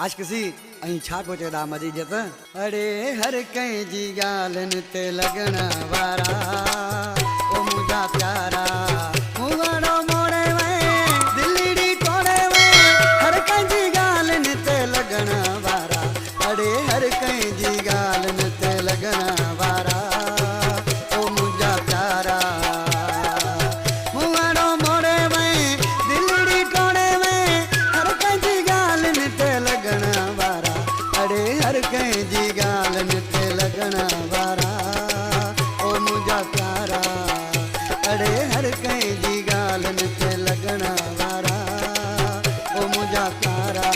आज किसी अहीं छा को चेदा मजी जत अरे हर कहीं जी गालन ते लगना वारा ओ मुझा प्यारा मुवाड़ो मोड़े वे दिलड़ी तोड़े वे हर कहीं जी गालन ते लगना वारा अरे हर कहीं जी गालन ते लगना वारा ओ मुझा प्यारा मुवाड़ो मोड़े वे दिलड़ी तोड़े वे हर कहीं जी गालन ते लगना वारा अरे हर कहीं जी गालन ते लगना वारा ओ मुझा प्यारा अरे हर कहीं जी गालन ते लगना वारा ओ मुझा प्यारा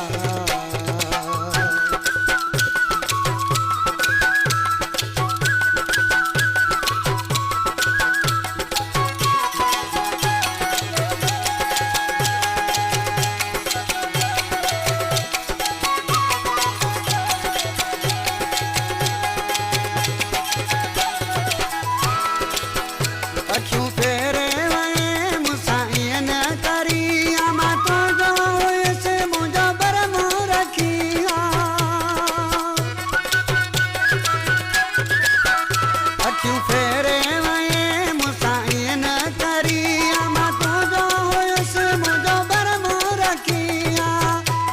अखियों फेरे वए मुसाइन करी आमा तो जो से मुझा बरमो रखिया अखियों फेरे वए मुसाइन करी आमा तो जो से मुझा बरमो रखिया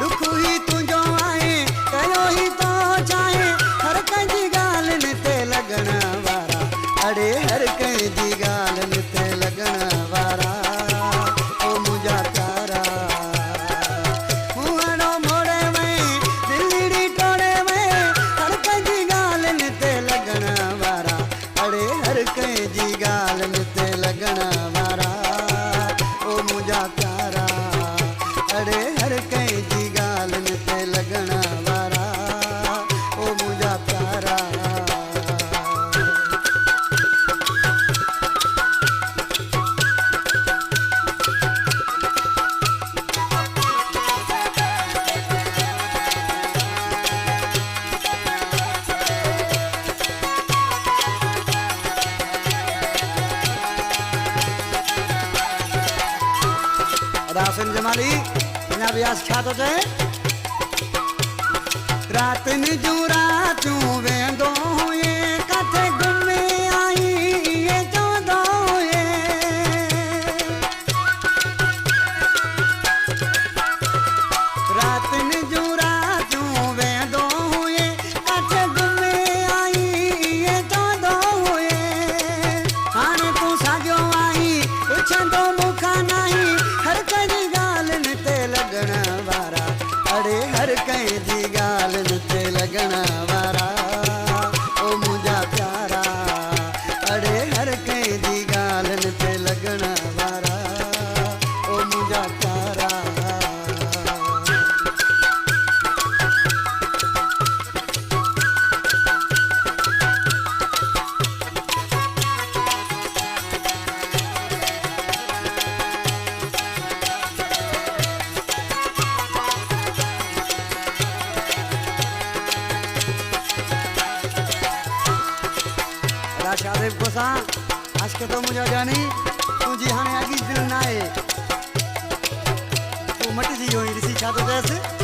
दुख ही तुझो आए कयो ही तो चाहे हर कंजी गालन ते लगना वारा अरे हर कहीं जी गालन ते लगना वारा ओ मुझा प्यारा मुहाड़ो मोड़े में दिलड़ी तोड़े में हर कहीं जी गालन ते लगना वारा अरे हर कहीं जी गालन ते लगना वारा ओ मुझा प्यारा अरे हर कहीं जी गालन ते लगना वारा ओ मुझा प्यारा रासन जमाली बिना ब्यास छा तो चए रात न जू रातू वेंदो हुए काथे घुमे आई ये चवंदो हुए रात न जू रातू वेंदो हुए काथे घुमे आई ये चवंदो हुए हाणे तू साॻियो आई पुछंदो मूंखां नहीं हर कहीं गालन ते लगना वारा अरे हर कहीं जी गालन ते लगना वारा ओ मुझा प्यारा अरे हर कहीं जी गालन ते लगना वारा ओ मुझा प्यारा शादेव कोसा आज के तो मुझे जानी तुझी हाने आगी दिल ना है तू मटी जी होई ऋषि छा तो जैसे